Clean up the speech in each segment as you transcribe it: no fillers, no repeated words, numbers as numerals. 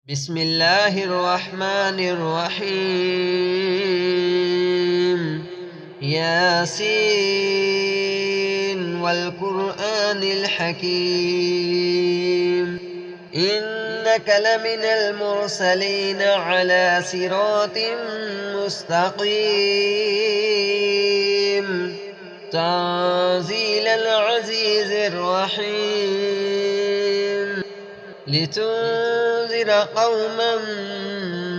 بسم الله الرحمن الرحيم. ياسين والقرآن الحكيم، إنك لمن المرسلين على صراط مستقيم، تنزيل العزيز الرحيم، لتنذر قوما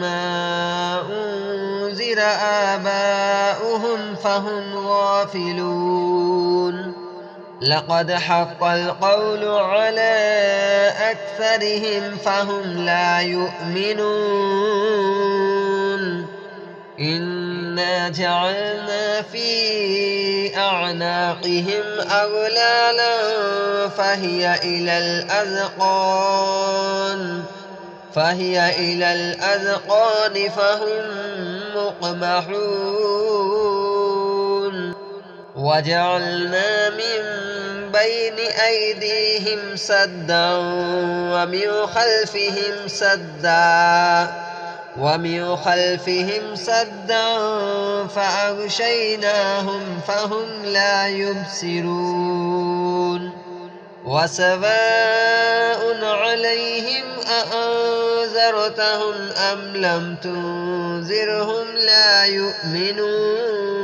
ما أنذر آباؤهم فهم غافلون. لقد حق القول على أكثرهم فهم لا يؤمنون. إنا جعلنا في أعناقهم أغلالا فهي إلى الأذقان فهم مقمحون. وجعلنا من بين أيديهم سدا ومن خلفهم سدا فأغشيناهم فهم لا يبصرون. وسواء عليهم أأنذرتهم أم لم تنذرهم لا يؤمنون.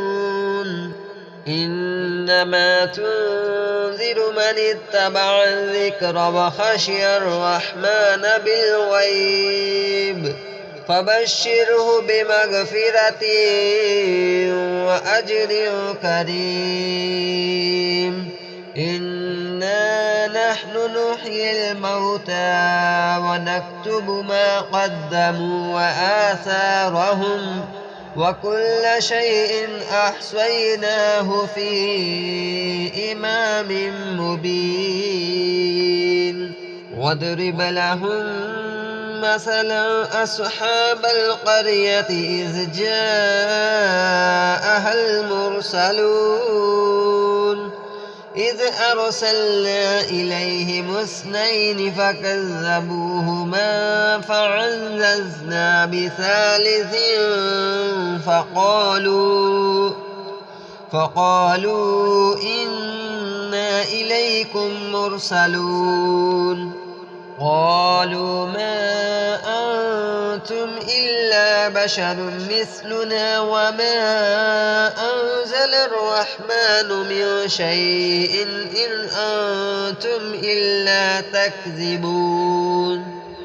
إنما تنذر من اتبع الذكر وخشي الرحمن بالغيب، فبشره بمغفرة وأجر كريم. إنا نحن نحيي الموتى ونكتب ما قدموا وآثارهم، وكل شيء أحصيناه في إمام مبين. واضرب لهم مثلا أصحاب القرية إذ جاءها المرسلون، إذ أرسلنا إليهم اثنين فكذبوهما فعززنا بثالث فقالوا إنا إليكم مرسلون. قالوا ما أنتم إلا بشر مثلنا وما أنزل الرحمن من شيء إن أنتم إلا تكذبون.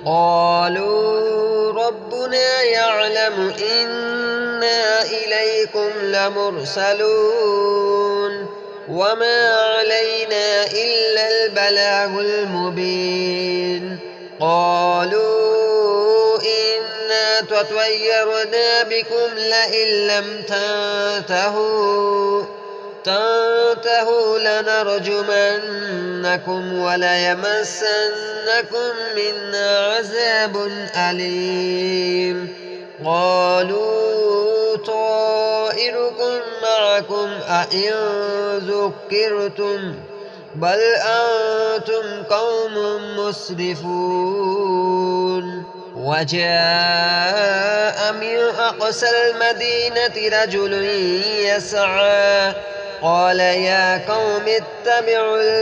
قالوا ربنا يعلم إنا إليكم لمرسلون وما علينا إلا البلاغ المبين. قالوا إنا تطيرنا بكم لئن لم تنتهوا لنرجمنكم وليمسنكم منا عذاب أليم. قالوا طائركم معكم أئن ذكرتم بل أنتم قوم مسرفون. وجاء من أقصى المدينة رجل يسعى قال يا قوم اتبعوا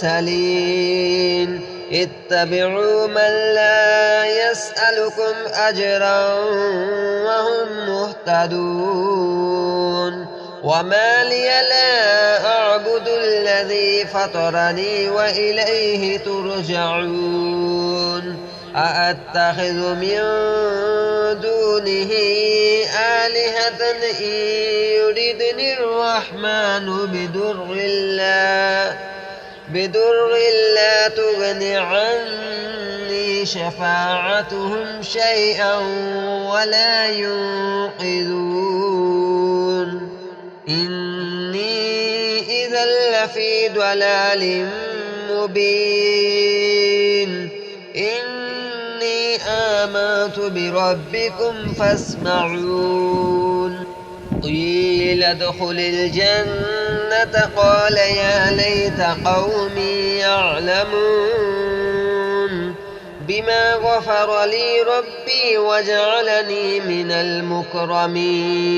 المرسلين، اتبعوا من لا يسألكم أجرا وهم مهتدون. وما لي لا أعبد الذي فطرني وإليه ترجعون. أأتخذ من دونه آلهة إن يردني الرحمن بدر لا تغن عني شفاعتهم شيئا ولا ينقذون. إني إذا لفي ضلال مبين. إني آمنت بربكم فاسمعون. قيل ادخل الجنة قال يا ليت قومي يعلمون. بما غفر لي ربي وجعلني من المكرمين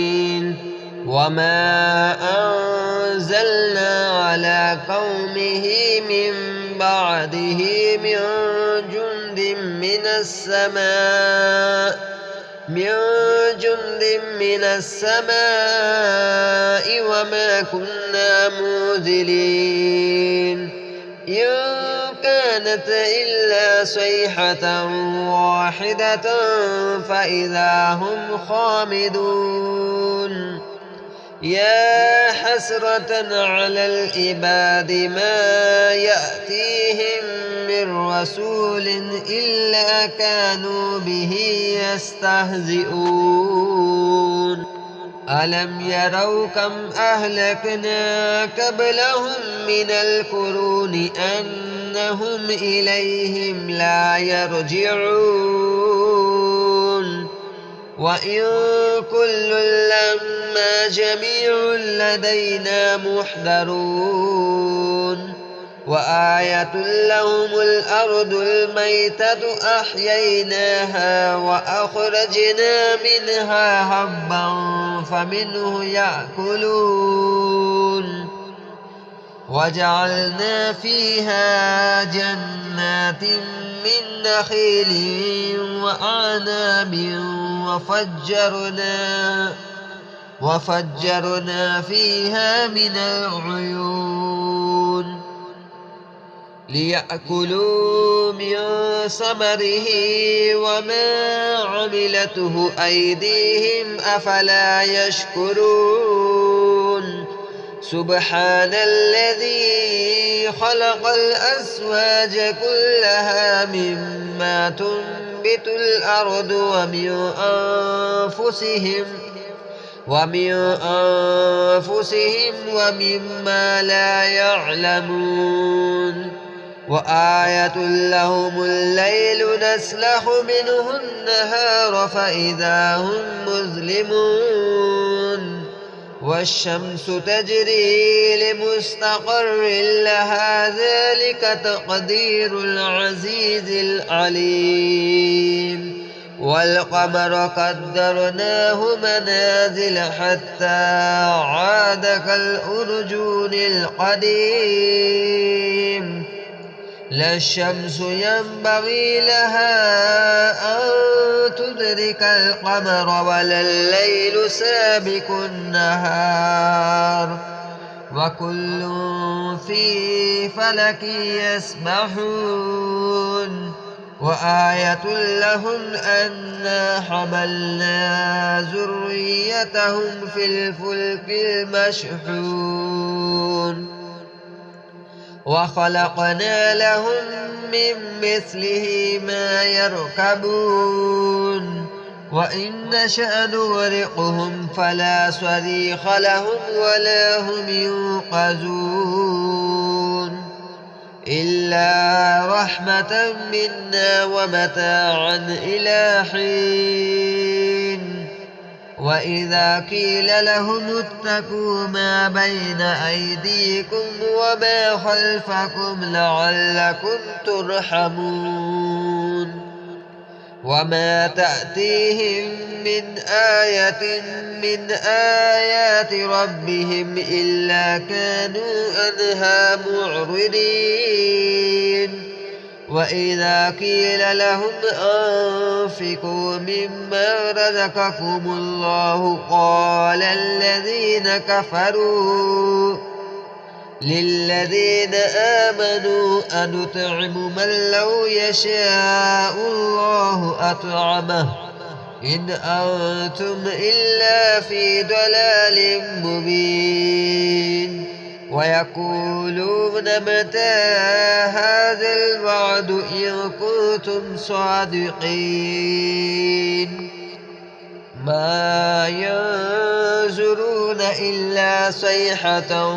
وما أنزلنا على قومه من بعده من جند من السماء وما كنا منزلين إن كانت إلا صيحة واحدة فإذا هم خامدون يا حسرة على العباد ما يأتيهم من رسول إلا كانوا به يستهزئون ألم يروا كم أهلكنا قبلهم من القرون أنهم إليهم لا يرجعون وإن كل لما جميع لدينا محضرون وآية لهم الأرض الميتة أحييناها وأخرجنا منها حبا فمنه يأكلون وجعلنا فيها جنات من نخيل وأعناب وفجرنا فيها من العيون ليأكلوا من ثمره وما عملته أيديهم أفلا يشكرون سبحان الذي خلق الأزواج كلها مما تنبت الأرض ومن أنفسهم ومما لا يعلمون وآية لهم الليل نسلخ منه النهار فإذا هم مظلمون والشمس تجري لمستقر لها ذلك تقدير العزيز العليم والقمر قدرناه منازل حتى عاد كالأرجون القديم لا الشمس ينبغي لها أن تدرك القمر ولا الليل سابق النهار وكل في فلك يسبحون وآية لهم أنا حملنا ذريتهم في الفلك المشحون وخلقنا لهم من مثله ما يركبون وإن نشأ نغرقهم فلا صريخ لهم ولا هم ينقذون إلا رحمة منا ومتاعا إلى حين وإذا قيل لهم اتقوا ما بين أيديكم وما خلفكم لعلكم ترحمون وما تأتيهم من آية من آيات ربهم إلا كانوا عنها معرضين وإذا قيل لهم أنفقوا مما رزقكم الله قال الذين كفروا للذين آمنوا أنطعم من لو يشاء الله أطعمه إن أنتم إلا في ضلال مبين ويقولون متى هذا الوعد إن كنتم صادقين ما ينظرون إلا صيحة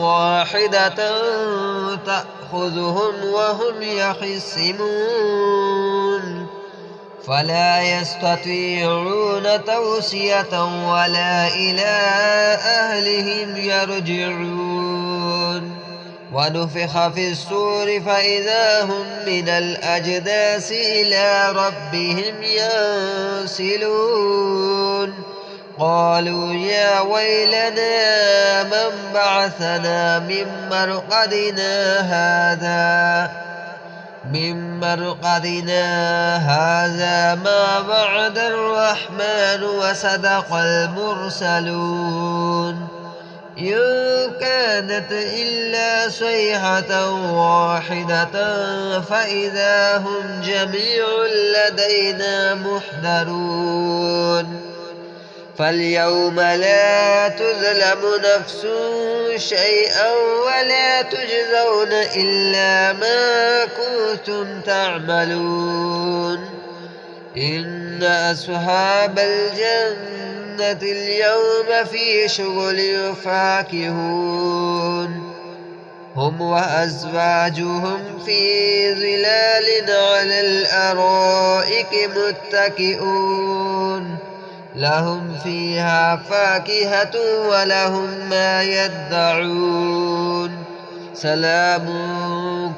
واحدة تأخذهم وهم يخصمون فلا يستطيعون توصية ولا إلى أهلهم يرجعون ونفخ في الصور فإذا هم من الأجداث إلى ربهم ينسلون قالوا يا ويلنا من بعثنا من مرقدنا هذا ما وعد الرحمن وصدق المرسلون إن كانت إلا صيحة واحدة فإذا هم جميع لدينا محضرون فاليوم لا تظلم نفس شيئا ولا تجزون إلا ما كنتم تعملون إن أصحاب الجنة اليوم في شغل فاكهون هم وأزواجهم في ظلال على الأرائك متكئون لهم فيها فاكهة ولهم ما يدعون سلام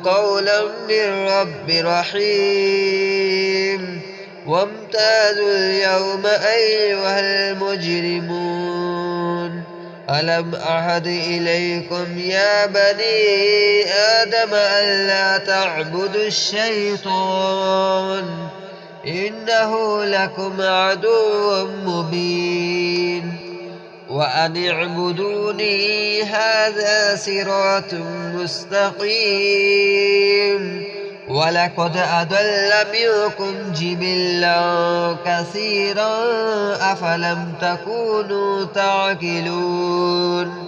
قولا من رب رحيم وامتازوا اليوم أيها المجرمون ألم أعهد إليكم يا بني آدم ألا تعبدوا الشيطان إنه لكم عدو مبين وأن اعبدوني هذا صراط مستقيم ولقد أضل منكم جبلا كثيرا أفلم تكونوا تعقلون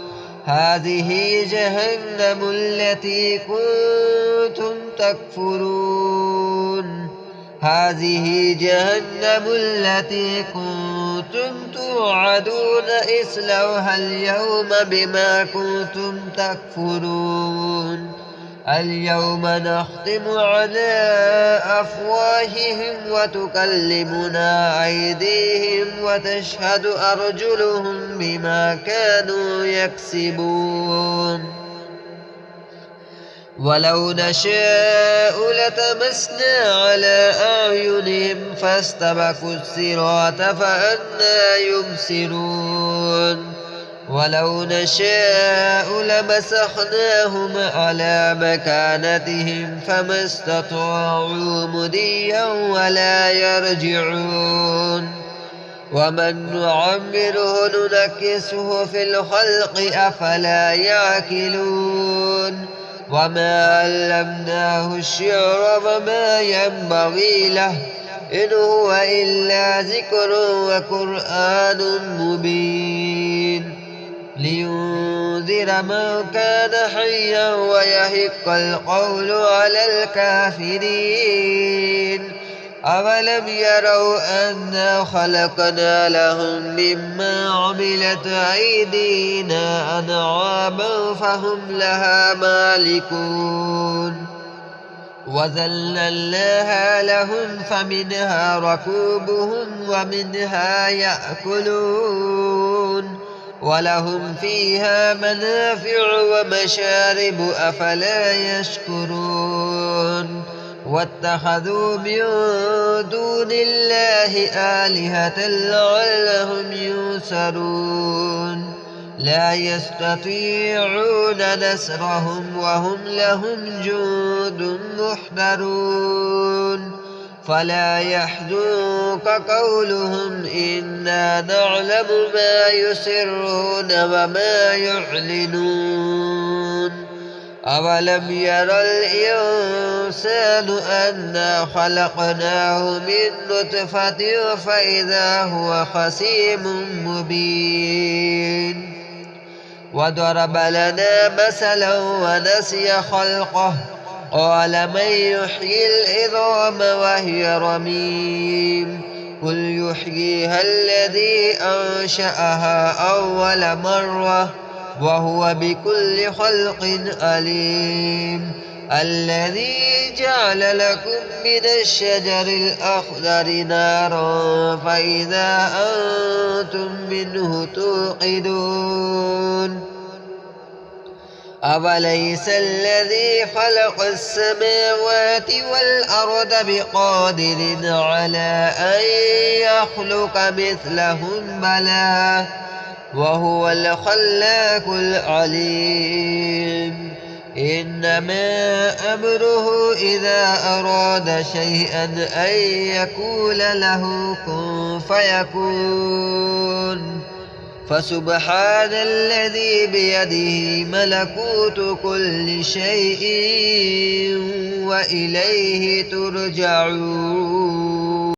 هذه جهنم التي كنتم توعدون اصلوها اليوم بما كنتم تكفرون اليوم نختم على أفواههم وتكلمنا أيديهم وتشهد أرجلهم بما كانوا يكسبون ولو نشاء لطمسنا على أعينهم فاستبقوا الصراط فأنى يبصرون ولو نشاء لمسخناهم على مكانتهم فما استطاعوا مضيا ولا يرجعون ومن نعمره ننكسه في الخلق أفلا يعقلون وما علمناه الشعر وما ينبغي له إن هو إلا ذكر وقرآن مبين لينذر من كان حيا ويحق القول على الكافرين أولم يروا أنا خلقنا لهم مما عملت أيدينا أنعاما فهم لها مالكون وذللناها لهم فمنها ركوبهم ومنها يأكلون ولهم فيها منافع ومشارب أفلا يشكرون واتخذوا من دون الله آلهة لعلهم ينصرون لا يستطيعون نصرهم وهم لهم جند محضرون فلا يحزنك قولهم إنا نعلم ما يسرون وما يعلنون أولم ير الإنسان أنا خلقناه من نطفة فإذا هو خصيم مبين وضرب لنا مثلا ونسي خلقه قال من يحيي العظام وهي رميم قل يحييها الذي أنشأها أول مرة وهو بكل خلق عليم الذي جعل لكم من الشجر الأخضر نارا فإذا أنتم منه توقدون أوليس الذي خلق السماوات والأرض بقادر على أن يخلق مثلهم بلى وهو الخلاق العليم إنما أمره إذا أراد شيئا أن يقول له كن فيكون فسبحان الذي بيده ملكوت كل شيء وإليه ترجعون.